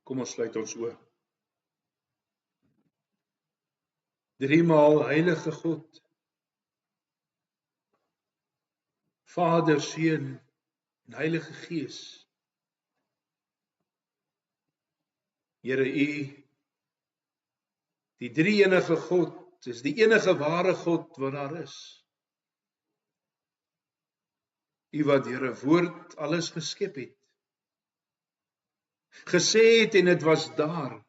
Kom ons sluit ons oë. Driemaal heilige God, Vader, Seun en Heilige Gees. Here, U, die drie-enige God, is die enige ware God wat daar is. U wat Here woord alles geskep het, gesê het en dit was daar.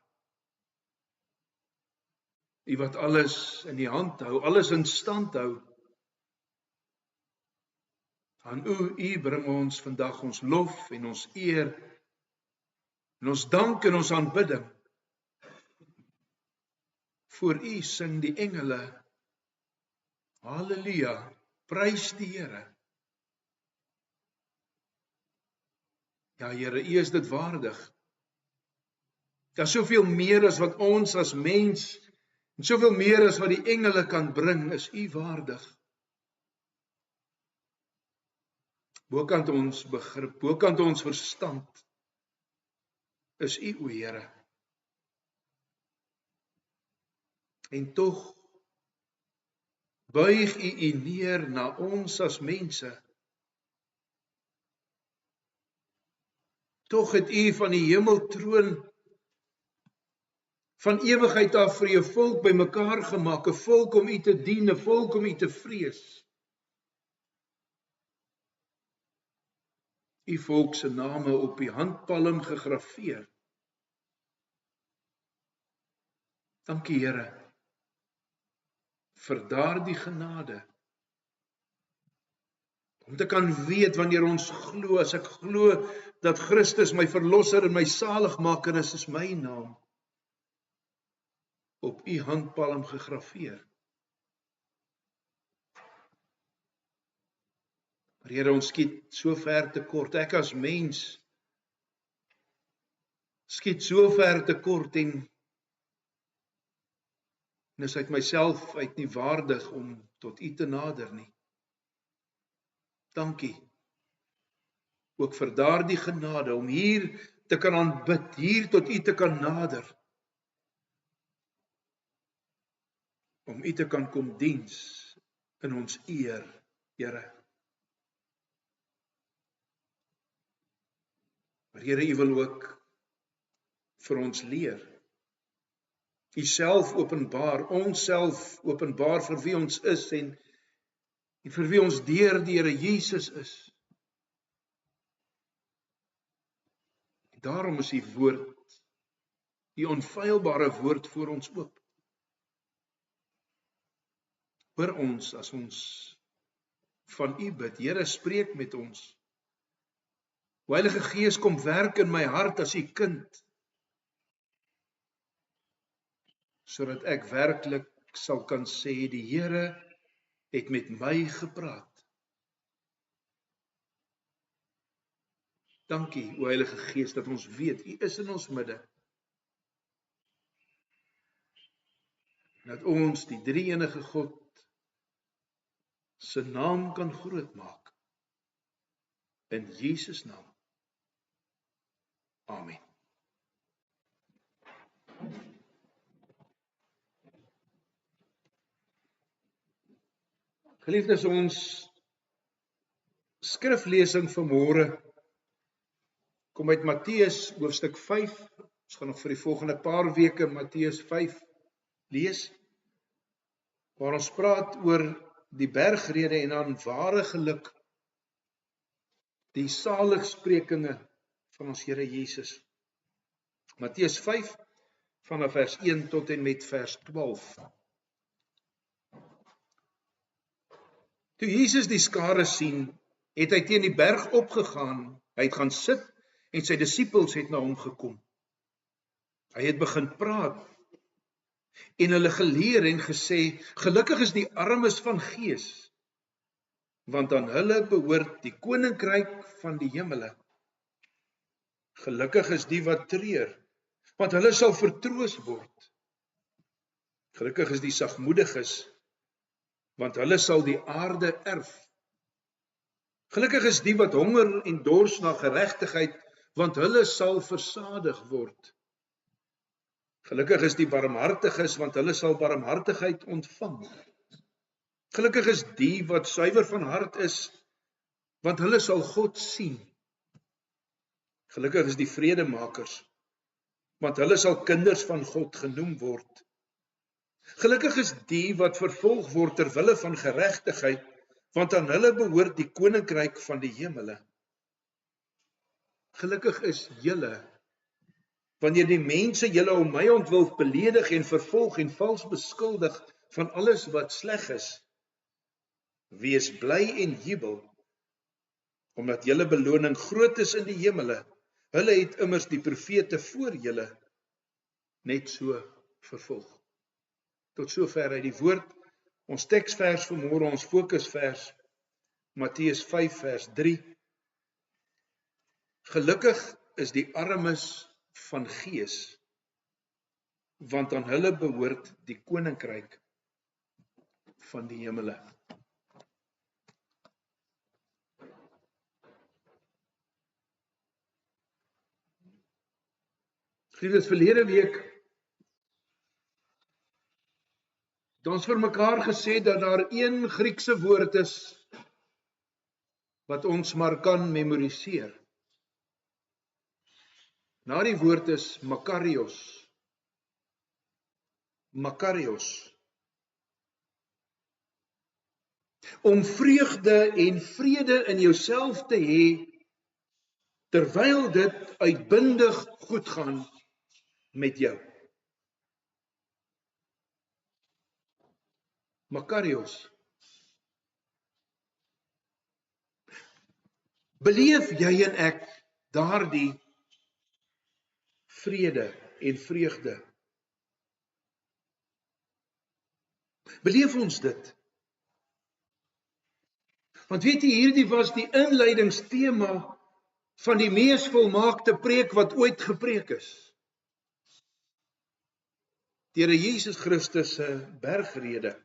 U wat alles in die hand hou, alles in stand hou. Aan U bring ons vandag ons lof en ons eer, en ons dank en ons aanbidding. Voor U sing die engele, Halleluja, prys die Here. Ja, Here, U is dit waardig. Daar is soveel meer as wat ons as mens, en soveel meer as wat die engele kan bring, is U waardig. Bokant ons begrip, bokant ons verstand, is U, o Here. En tog buig U neer na ons as mense. Tog het U van die hemeltroon, van ewigheid af vir U volk bymekaar gemaak, 'n volk om U te dien, 'n volk om U te vrees. U volk se name op die handpalm gegraveer. Dankie, Here, vir daardie genade. Om te kan weet wanneer ons glo, as ek glo dat Christus my verlosser en my saligmaker is my naam op U handpalm gegraveer. Maar Here, ons skiet so ver tekort. Ek as mens skiet so ver tekort en is uit myself uit nie waardig om tot U te nader nie. Dankie. Ook vir daardie genade om hier te kan aanbid, hier tot U te kan nader. Om U te kan kom diens in ons eer, Here. Maar Here, U wil ook vir ons leer. U self openbaar, ons self openbaar vir wie ons is en vir wie ons deur die Here Jesus is. En daarom is U woord, die onfeilbare woord voor ons oop. Hoor ons as ons van U bid. Here, spreek met ons. O Heilige Gees, kom werk in my hart as U kind, sodat ek werklik sal kan sê, die Here het met my gepraat. Dankie, o Heilige Gees, dat ons weet, U is in ons midde. Dat ons die drie-enige God se naam kan groot maak. In Jesus naam. Amen. Geliefdes, ons skriflesing vanmôre kom uit Matteus hoofstuk 5. Ons gaan nog vir die volgende paar weke Matteus 5 lees, waar ons praat oor die bergrede en dan ware geluk, die saligsprekinge van ons Here Jesus. Matteus 5 vanaf vers 1 tot en met vers 12. Toe Jesus die skare sien, het hy teen die berg opgegaan, hy het gaan sit en sy disippels het na hom gekom. Hy het begin praat en hulle geleer en gesê, gelukkig is die armes van gees, want aan hulle behoort die koninkryk van die hemele. Gelukkig is die wat treur, want hulle sal vertroos word. Gelukkig is die sagmoediges, want hulle sal die aarde erf. Gelukkig is die wat honger en dors na geregtigheid, want hulle sal versadig word. Gelukkig is die barmhartiges, want hulle sal barmhartigheid ontvang. Gelukkig is die wat suiwer van hart is, want hulle sal God sien. Gelukkig is die vredemakers, want hulle sal kinders van God genoem word. Gelukkig is die wat vervolg word ter wille van geregtigheid, want aan hulle behoort die koninkryk van die hemele. Gelukkig is julle, wanneer die mense julle om my ontwil beledig en vervolg en vals beskuldig van alles wat sleg is. Wees bly en jubel, omdat julle beloning groot is in die hemele. Hulle het immers die profete voor julle net so vervolg. Tot sover uit die woord, ons teksvers vanmôre, ons fokusvers, Matteus 5 vers 3. Gelukkig is die armes van gees, want aan hulle behoort die koninkryk van die hemele. Geliefdes, verlede week het ons vir mekaar gesê dat daar een Griekse woord is wat ons maar kan memoriseer. Na die woord is makarios. Makarios. Om vreugde en vrede in jouself te hê, terwyl dit uitbundig goed gaan met jou. Makarios. Beleef jy en ek daardie vrede en vreugde? Beleef ons dit? Want weet jy, hierdie was die inleidingstema van die mees volmaakte preek wat ooit gepreek is. Die Here Jesus Christus se bergrede.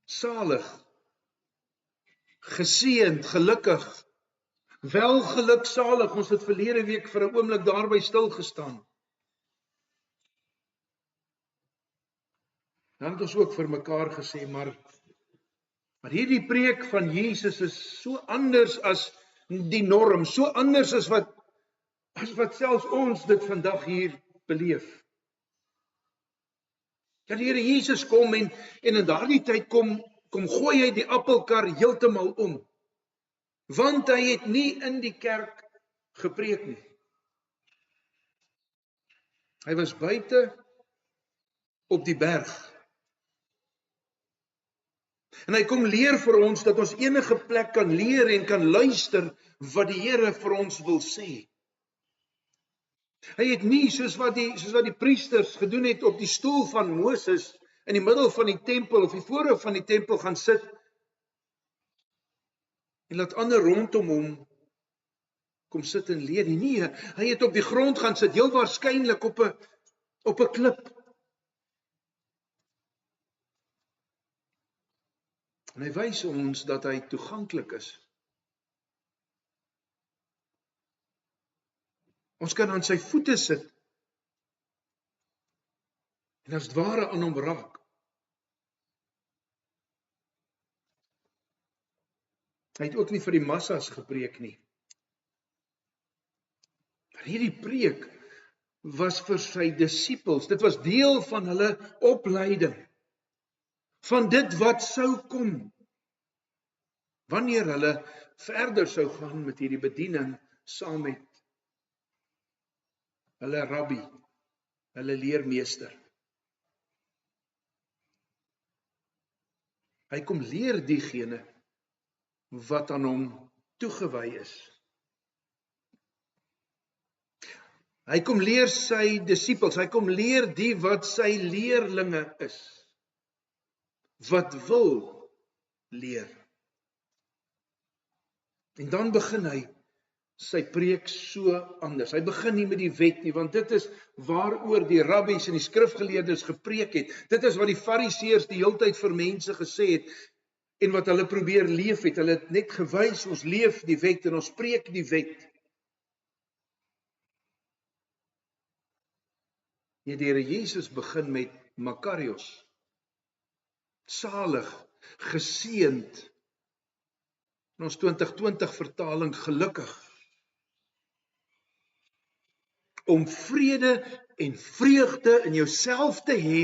Salig, geseënd, gelukkig, welgeluksalig. Ons het verlede week vir 'n oomblik daarby stil gestaan. Dan het ons ook vir mekaar gesê, maar hierdie preek van Jesus is so anders as die norm, so anders as wat selfs ons dit vandag hier beleef. Ja, die Here Jesus kom en in daardie tyd kom gooi hy die appelkar heeltemal om. Want hy het nie in die kerk gepreek nie. Hy was buite op die berg. En hy kom leer vir ons dat ons enige plek kan leer en kan luister wat die Here vir ons wil sê. Hy het nie soos wat die priesters gedoen het op die stoel van Moses in die middel van die tempel of die voorhoof van die tempel gaan sit en laat ander rondom hom kom sit en leer. Nee, hy het op die grond gaan sit, heel waarskynlik op 'n klip. En hy wys ons dat hy toeganklik is. Ons kan aan sy voete sit en as het ware aan hom raak. Hy het ook nie vir die massas gepreek nie. Maar hierdie preek was vir sy disippels. Dit was deel van hulle opleiding. Van dit wat sou kom. Wanneer hulle verder sou gaan met hierdie bediening saam met hulle rabbi, hulle leermeester. Hy kom leer diegene wat aan hom toegewy is. Hy kom leer sy disippels, hy kom leer die wat sy leerlinge is. Wat wil leer. En dan begin hy sy preek so anders. Hy begin nie met die wet nie, want dit is waaroor die rabbies en die skrifgeleerdes gepreek het. Dit is wat die fariseërs die heeltyd vir mense gesê het en wat hulle probeer leef het. Hulle het net gewys, ons leef die wet en ons preek die wet. Nee, die Here Jesus begin met Makarios. Salig, geseënd. In ons 2020 vertaling gelukkig. Om vrede en vreugde in jouself te hê,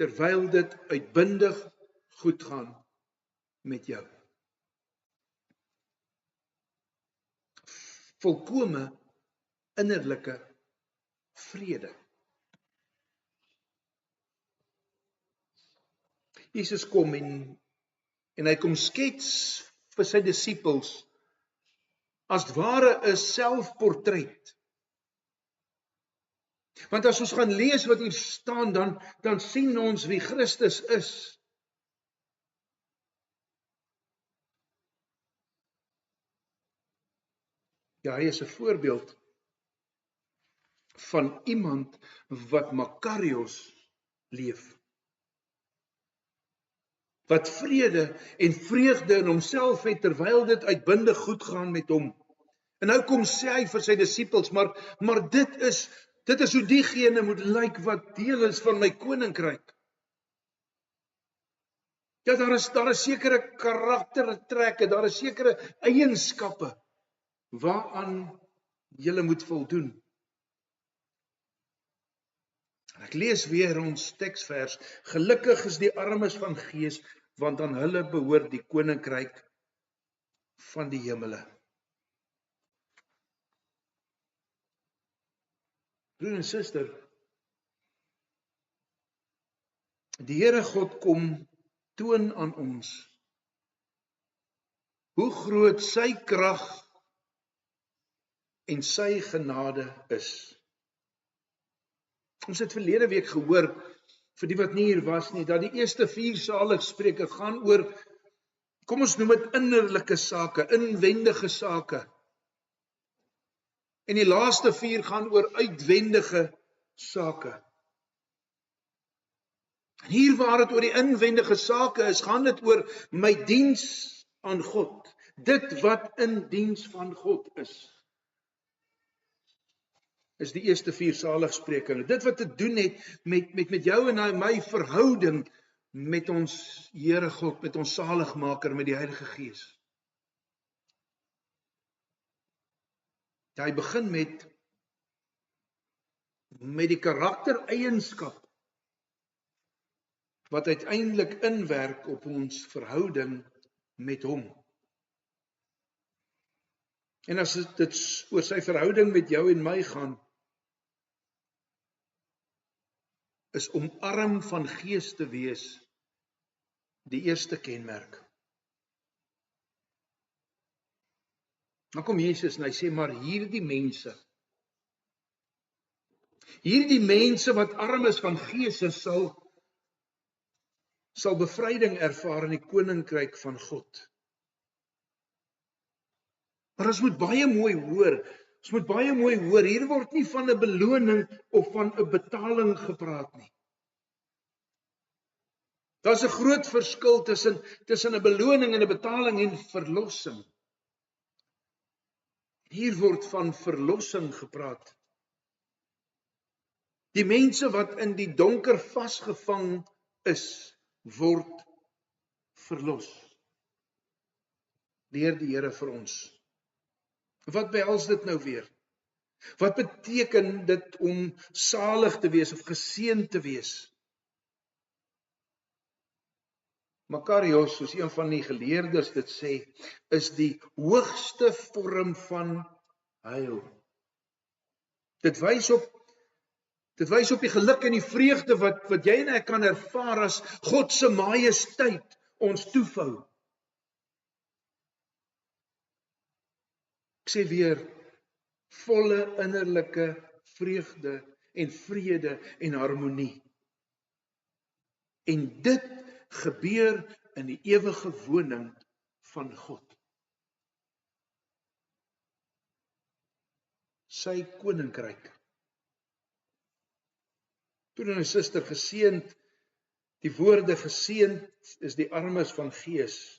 terwyl dit uitbundig goed gaan met jou. Volkome innerlike vrede. Jesus kom en hy kom skets vir sy disippels as ware 'n selfportret. Want as ons gaan lees wat hier staan, dan sien ons wie Christus is. Ja, hy is 'n voorbeeld van iemand wat Makarios leef. Wat vrede en vreugde in homself het, terwyl dit uitbundig goed gaan met hom. En nou kom sê hy vir sy disippels, maar dit is hoe diegene moet lyk wat deel is van my koninkryk. Ja, daar is sekere karaktertrekke, daar is sekere eienskappe waaraan julle moet voldoen. Ek lees weer ons teksvers. Gelukkig is die armes van gees, want aan hulle behoort die koninkryk van die hemele. Broer en suster, die Here God kom toon aan ons hoe groot sy krag en sy genade is. Ons het verlede week gehoor, vir die wat nie hier was nie, dat die eerste 4 saligspreuke gaan oor, kom ons noem dit innerlike sake, inwendige sake. En die laaste 4 gaan oor uitwendige sake. En hier waar dit oor die inwendige sake is, gaan dit oor my diens aan God. Dit wat in diens van God is die eerste 4 saligspreuke. Dit wat te doen het met jou en my verhouding met ons Here God, met ons saligmaker, met die Heilige Gees. Hy begin met die karaktereienskap wat uiteindelik inwerk op ons verhouding met hom. En as dit oor sy verhouding met jou en my gaan, is om arm van gees te wees die eerste kenmerk. Dan kom Jesus en hy sê, maar hierdie mense wat arm is van gees sal bevryding ervaar in die koninkryk van God. Maar ons moet baie mooi hoor, hier word nie van 'n beloning of van 'n betaling gepraat nie. Daar's 'n groot verskil tussen 'n beloning en 'n betaling en verlossing. Hier word van verlossing gepraat. Die mense wat in die donker vasgevang is, word verlos. Leer die Here vir ons. Wat behels dit nou weer? Wat beteken dit om salig te wees of geseënd te wees? Makarios, soos een van die geleerdes dit sê, is die hoogste vorm van heil. Dit wys op die geluk en die vreugde wat jy en ek kan ervaar as God se majesteit ons toevou. Ek sê weer, volle innerlike vreugde en vrede en harmonie. En dit gebeur in die ewige woning van God. Sy koninkryk. Broer en suster, geseënd, die woorde geseënd is die armes van gees.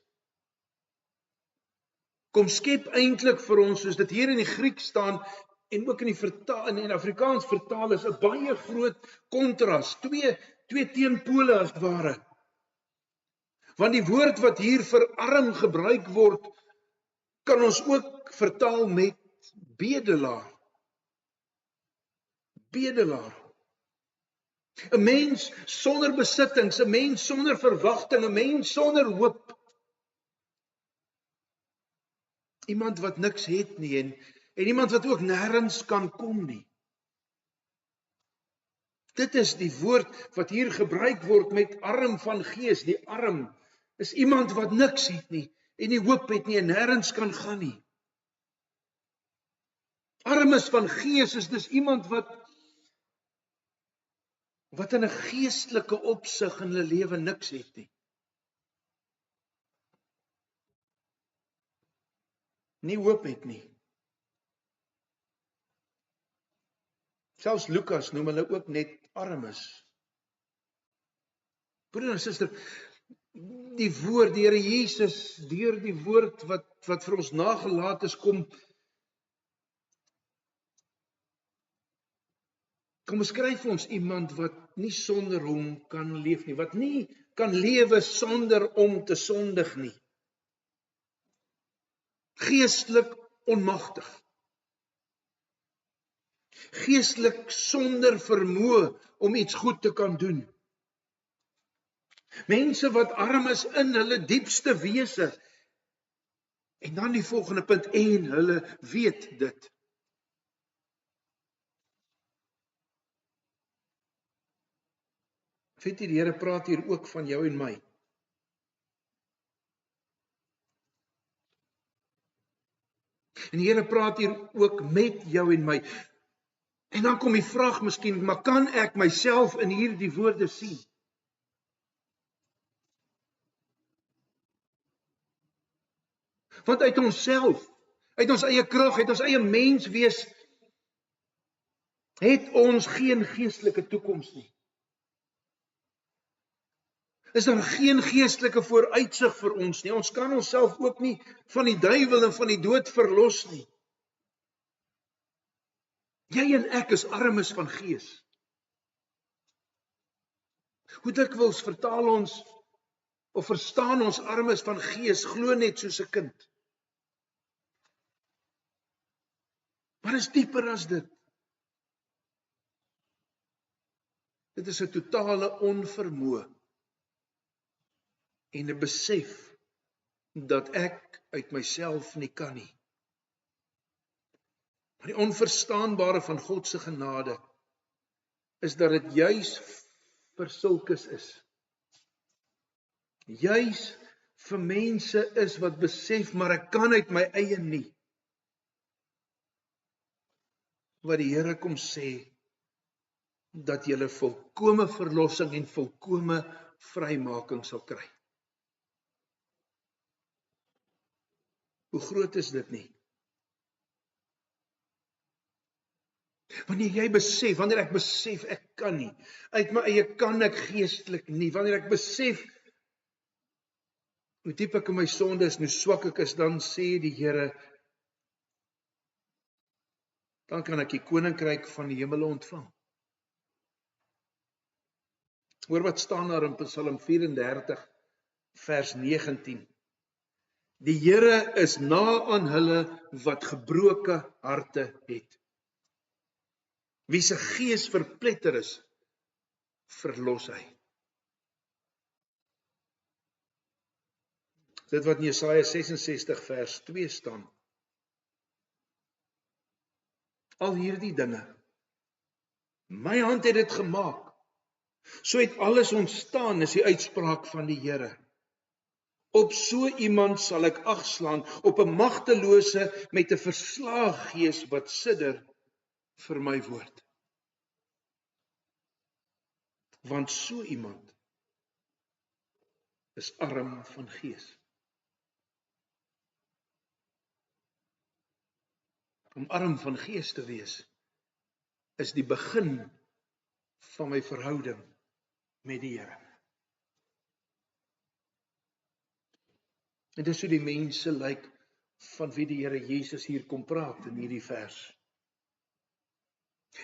Kom skep eintlik vir ons, soos dit hier in die Griek staan, en ook in die Afrikaans vertaal is 'n baie groot kontras, twee teenpole as ware. Want die woord wat hier vir arm gebruik word, kan ons ook vertaal met bedelaar. Bedelaar. 'n Mens sonder besittings, 'n mens sonder verwagting, 'n mens sonder hoop. Iemand wat niks het nie en iemand wat ook nêrens kan kom nie. Dit is die woord wat hier gebruik word met arm van gees. Die arm is iemand wat niks het nie en nie hoop het nie en nêrens kan gaan nie. Armes van gees is dus iemand wat in 'n geestelike opsig in hulle lewe niks het nie. Nie hoop het nie. Selfs Lukas noem hulle ook net armes. Broer en suster, die woord, die Here Jesus, deur die woord wat vir ons nagelaat is, kom beskryf ons iemand wat nie sonder hom kan leef nie, wat nie kan lewe sonder om te sondig nie. Geestelik onmagtig. Geestelik sonder vermoë om iets goed te kan doen. Mense wat arm is in hulle diepste wese. En dan die volgende punt, en hulle weet dit. Weet jy, die Here praat hier ook van jou en my. En die Here praat hier ook met jou en my. En dan kom die vraag miskien, maar kan ek myself in hierdie woorde sien? Want uit onsself, uit ons eie krag, uit ons eie menswees, het ons geen geestelike toekoms nie. Is daar geen geestelike vooruitsig vir ons nie. Ons kan onsself ook nie van die duiwel en van die dood verlos nie. Jy en ek is armes van gees. Hoe dikwels vertaal ons of verstaan ons armes van gees glo net soos 'n kind. Maar dit is dieper as dit. Dit is 'n totale onvermoë en 'n besef dat ek uit myself nie kan nie. Maar die onverstaanbare van God se genade is dat dit juis vir sulkes is. Juis vir mense is wat besef, maar ek kan uit my eie nie. Wat die Here kom sê, dat jy volkome verlossing en volkome vrymaking sal kry. Hoe groot is dit nie? Wanneer ek besef ek kan nie, uit my eie kan ek geestelik nie, wanneer ek besef hoe diep ek in my sonde is, hoe swak ek is, dan sê die Here, dan kan ek die koninkryk van die hemele ontvang. Hoor wat staan daar in Psalm 34 vers 19. Die Here is na aan hulle wat gebroke harte het. Wie se gees verpletter is, verlos hy. Dit wat in Jesaja 66 vers 2 staan. Al hierdie dinge, my hand het dit gemaak. So het alles ontstaan, is die uitspraak van die Here. Op so iemand sal ek agslaan, op 'n magtelose met 'n verslae gees wat sidder vir my woord. Want so iemand is arm van gees. Om arm van gees te wees, is die begin van my verhouding met die Here. En dis hoe die mense lyk van wie die Here Jesus hier kom praat in hierdie vers.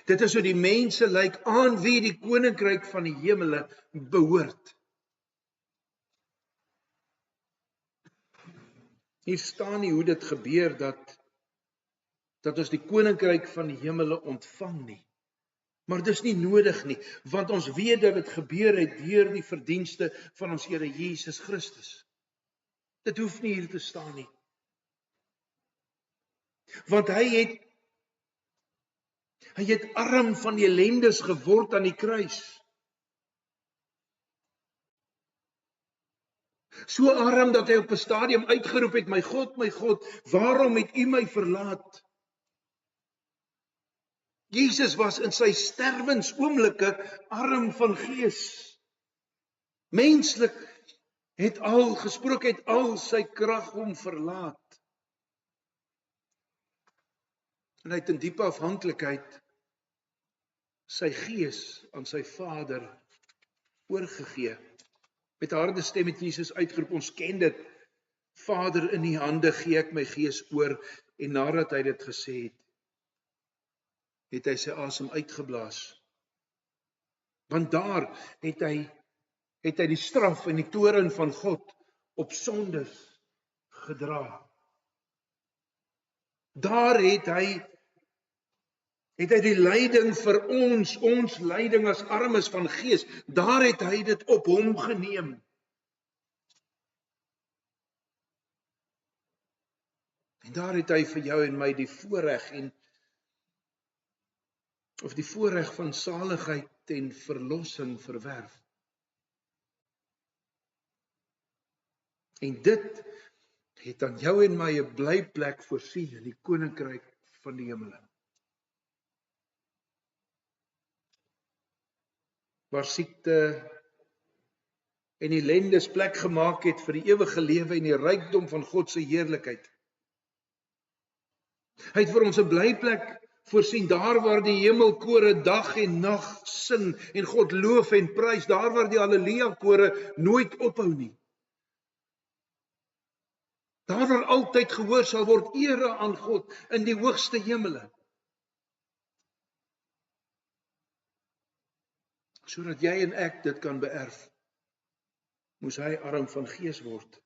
Dit is hoe die mense lyk aan wie die koninkryk van die hemele behoort. Hier staan nie hoe dit gebeur dat ons die koninkryk van die hemele ontvang nie. Maar dis nie nodig nie, want ons weet dat dit gebeur het deur die verdienste van ons Here Jesus Christus. Dit hoef nie hier te staan nie. Want hy het arm van die ellendes geword aan die kruis. So arm dat hy op 'n stadium uitgeroep het, my God, waarom het U my verlaat? Jesus was in sy sterwensoomblikke arm van gees. Menslik het al sy krag hom verlaat. En hy het in diepe afhanklikheid sy gees aan sy Vader oorgegee. Met 'n harde stem het Jesus uitgeroep, ons ken dit, Vader, in U hande gee ek my gees oor, en nadat hy dit gesê het hy sy asem uitgeblaas. Want daar het hy die straf en die toorn van God op sondes gedra. Daar het hy die lyding vir ons lyding as armes van gees, daar het hy dit op hom geneem. En daar het hy vir jou en my die voorreg van saligheid en verlossing verwerf. En dit het aan jou en my 'n blyplek voorsien in die koninkryk van die hemele. Waar siekte en ellendes plek gemaak het vir die ewige lewe en die rykdom van God se heerlikheid. Hy het vir ons 'n blyplek voorsien, daar waar die hemelkore dag en nag sing en God loof en prys, daar waar die Halleluja kore nooit ophou nie. Daar waar altyd gehoor sal word ere aan God in die hoogste hemele. Sodat jy en ek dit kan beerf, moes hy arm van gees word.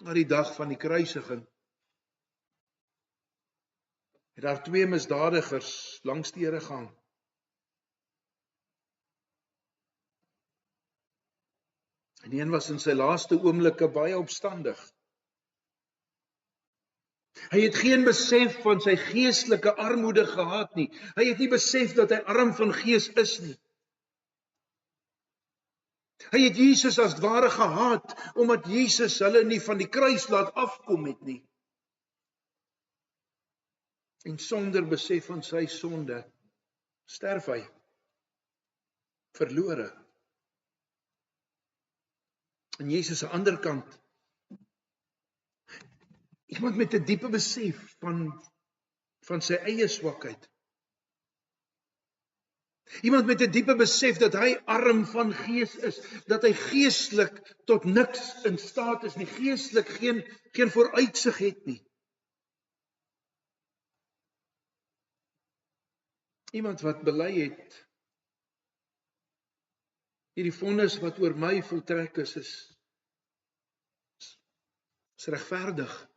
Na die dag van die kruisiging het daar 2 misdadigers langs die Here gehang. En een was in sy laaste oomblikke baie opstandig. Hy het geen besef van sy geestelike armoede gehad nie. Hy het nie besef dat hy arm van gees is nie. Hy het Jesus as ware gehaat, omdat Jesus hulle nie van die kruis laat afkom het nie. En sonder besef van sy sonde, sterf hy, verlore. En Jesus aan die ander kant, iemand met 'n diepe besef van sy eie swakheid. Iemand met 'n diepe besef dat hy arm van gees is, dat hy geestelik tot niks in staat is nie, geestelik geen vooruitsig het nie. Iemand wat bely het, hierdie vonnis wat oor my voltrek is regverdig.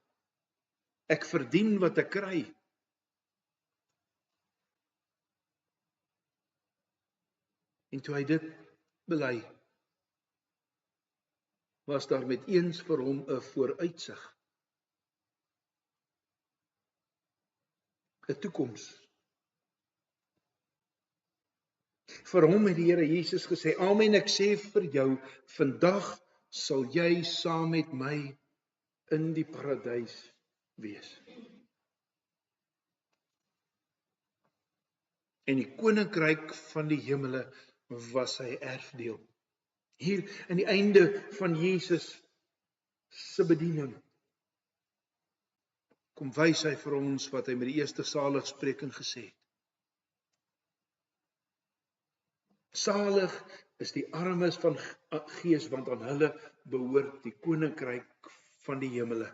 Ek verdien wat ek kry. En toe hy dit bely, was daar met eens vir hom 'n vooruitsig. 'n toekoms. Vir hom het die Here Jesus gesê, amen, ek sê vir jou, vandag sal jy saam met my in die paradys wees. En die koninkryk van die hemele was sy erfdeel. Hier in die einde van Jesus se bediening kom wys hy vir ons wat hy met die eerste saligspreking gesê het. Salig is die armes van gees, want aan hulle behoort die koninkryk van die hemele.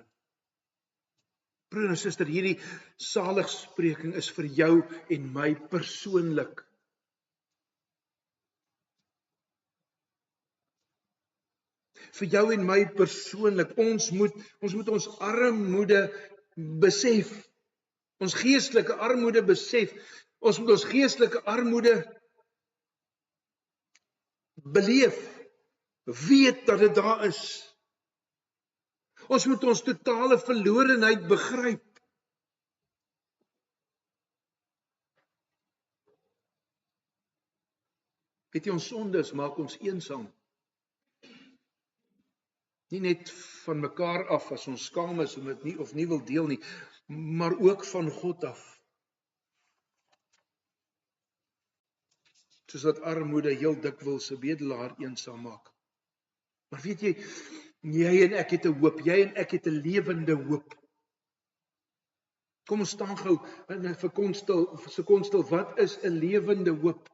Broer en suster, hierdie saligspreking is vir jou en my persoonlik. Vir jou en my persoonlik. Ons moet ons armoede besef. Ons geestelike armoede besef. Ons moet ons geestelike armoede beleef. Weet dat dit daar is. Ons moet ons totale verlorenheid begryp. Weet jy, ons sondes maak ons eensaam. Nie net van mekaar af as ons skaam is om dit nie of nie wil deel nie, maar ook van God af. Soos dat armoede heel dikwels 'n bedelaar eensaam maak. Maar weet jy, jy en ek het 'n hoop, jy en ek het 'n lewende hoop. Kom ons staan gou vir konstel, wat is 'n lewende hoop?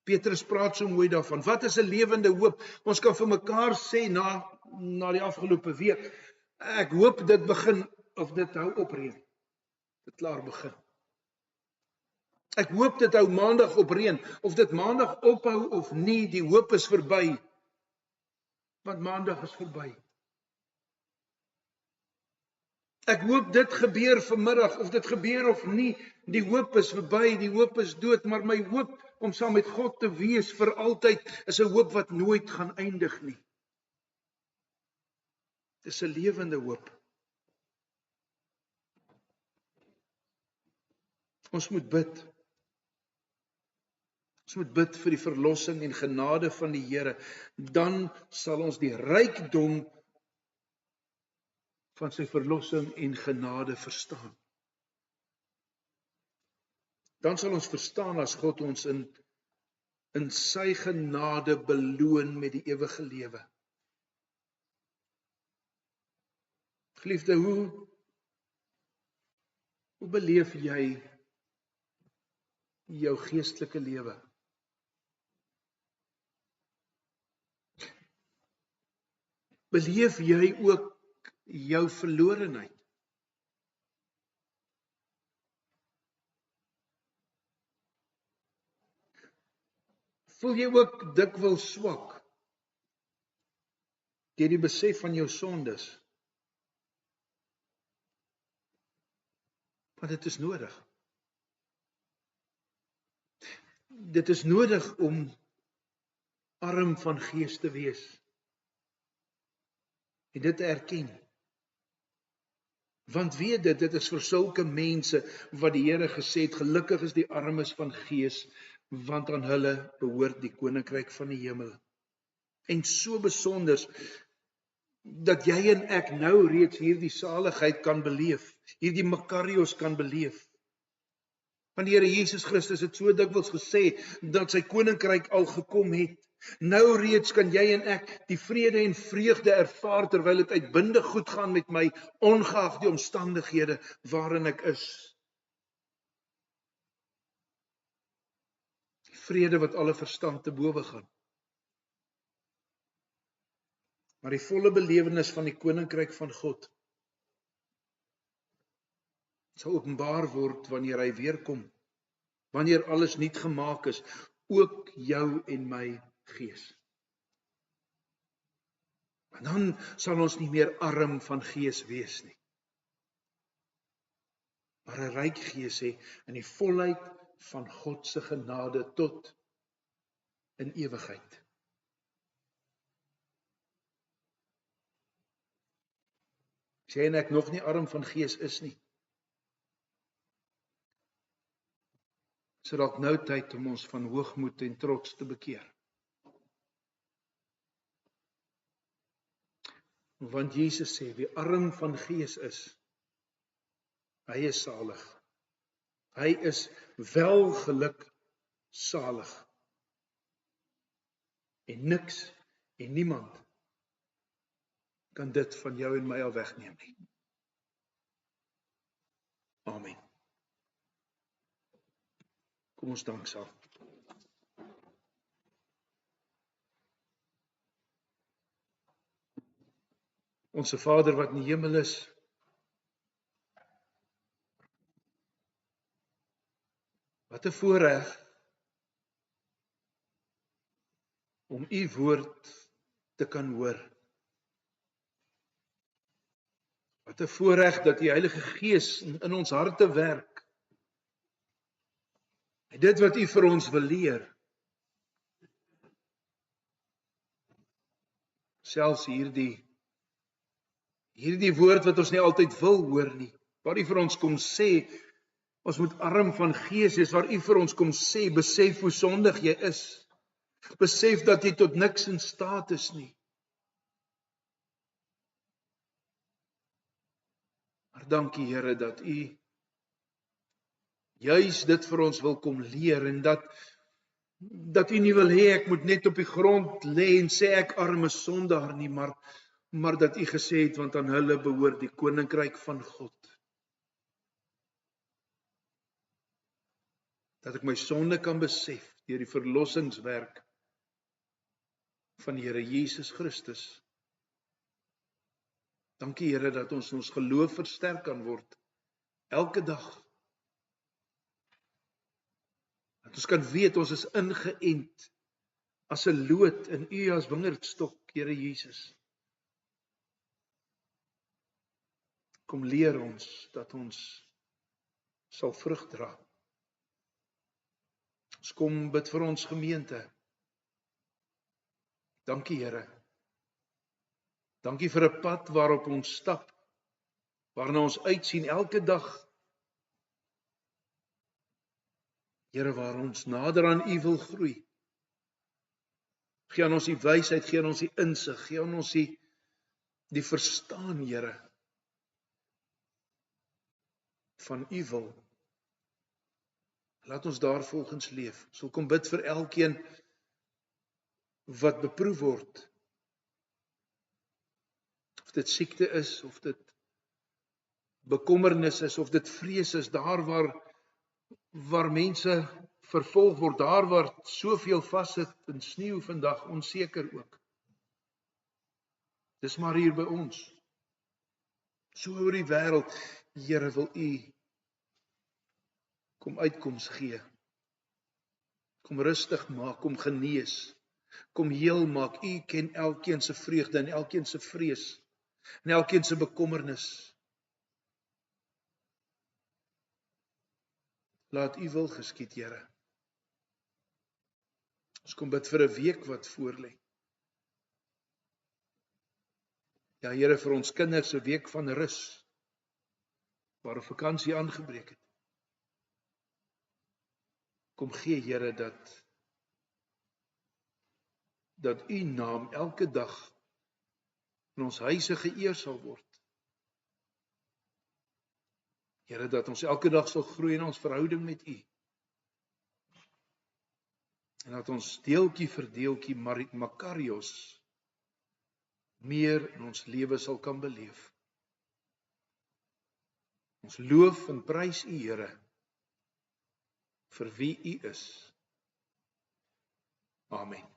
Petrus praat so mooi daarvan. Wat is 'n lewende hoop? Ons kan vir mekaar sê na die afgelope week, ek hoop dit begin, of dit hou opreën. Dit klaar begin. Ek hoop dit hou maandag opreën, of dit maandag ophou of nie, die hoop is verby. Want maandag is verby. Ek hoop dit gebeur vanmiddag, of dit gebeur of nie, die hoop is verby, die hoop is dood, maar my hoop om saam met God te wees vir altyd, is 'n hoop wat nooit gaan eindig nie. Dit is 'n lewende hoop. Ons moet bid. Ons moet bid vir die verlossing en genade van die Here. Dan sal ons die rykdom van sy verlossing en genade verstaan. Dan sal ons verstaan as God ons in sy genade beloon met die ewige lewe. Geliefde, hoe beleef jy jou geestelike lewe? Beleef jy ook jou verlorenheid? Voel jy ook dikwels swak deur die besef van jou sondes? Want dit is nodig. Dit is nodig om arm van gees te wees. En dit te erken. Want weet dit is vir sulke mense wat die Here gesê het, gelukkig is die armes van gees, want aan hulle behoort die koninkryk van die hemel. En so besonders, dat jy en ek nou reeds hierdie saligheid kan beleef, hierdie makarios kan beleef. Want die Here Jesus Christus het so dikwels gesê, dat sy koninkryk al gekom het. Nou reeds kan jy en ek die vrede en vreugde ervaar, terwyl dit uitbundig goed gaan met my, ongeag die omstandighede waarin ek is. Die vrede wat alle verstand te bowe gaan. Maar die volle belewenis van die koninkryk van God sal openbaar word wanneer hy weer kom, wanneer alles nuut gemaak is, ook jou en my gees. En dan sal ons nie meer arm van gees wees nie, maar 'n ryk gees hê in die volheid van God se genade tot in ewigheid. As jy en ek nog nie arm van gees is nie, so dalk nou tyd om ons van hoogmoed en trots te bekeer. Want Jesus sê, wie arm van gees is, hy is salig. Hy is welgeluk salig. En niks en niemand kan dit van jou en my al wegneem nie. Amen. Kom ons dank saam. Onse Vader wat in die hemel is, Wat 'n voorreg om u woord te kan hoor. Wat 'n voorreg dat die Heilige Gees in ons harte werk. En dit wat u vir ons wil leer. Selfs hierdie woord wat ons nie altyd wil hoor nie, waar u vir ons kom sê, ons moet arm van gees wees, waar u vir ons kom sê, besef hoe sondig jy is, besef dat jy tot niks in staat is nie. Maar dankie Here dat u juis dit vir ons wil kom leer en dat u nie wil hê ek moet net op die grond lê en sê ek arme sondaar nie, maar dat u gesê het want aan hulle behoort die koninkryk van God. Dat ek my sonde kan besef deur die verlossingswerk van die Here Jesus Christus. Dankie Here dat ons geloof versterk kan word elke dag. Dat ons kan weet ons is ingeënt as 'n loot in u as wingerdstok, Here Jesus. Kom leer ons dat ons sal vrug dra. Ons kom bid vir ons gemeente. Dankie Here. Dankie vir 'n pad waarop ons stap, waarna ons uitsien elke dag. Here, waar ons nader aan u wil groei. Gee aan ons die wysheid, gee aan ons die insig, gee aan ons die verstaan, Here, van u wil. Laat ons daarvolgens leef. Ons wil kom bid vir elkeen wat beproef word. Of dit siekte is, of dit bekommernis is, of dit vrees is, daar waar mense vervolg word, daar waar soveel vassit in sneeu vandag, onseker ook. Dis maar hier by ons. So oor die wêreld, Here, wil u kom uitkoms gee. Kom rustig maak, kom genees, kom heel maak. U ken elkeen se vreugde en elkeen se vrees en elkeen se bekommernis. Laat u wil geskied, Here. Ons kom bid vir 'n week wat voorlê. Ja, Here, vir ons kinders 'n week van rus, waar 'n vakansie aangebreek het. Kom gee, Here, dat u naam elke dag in ons huise geëer sal word. Here, dat ons elke dag sal groei in ons verhouding met u. En dat ons deeltjie vir deeltjie Makarios meer in ons lewe sal kan beleef. Ons loof en prys u, Here, vir wie u is. Amen.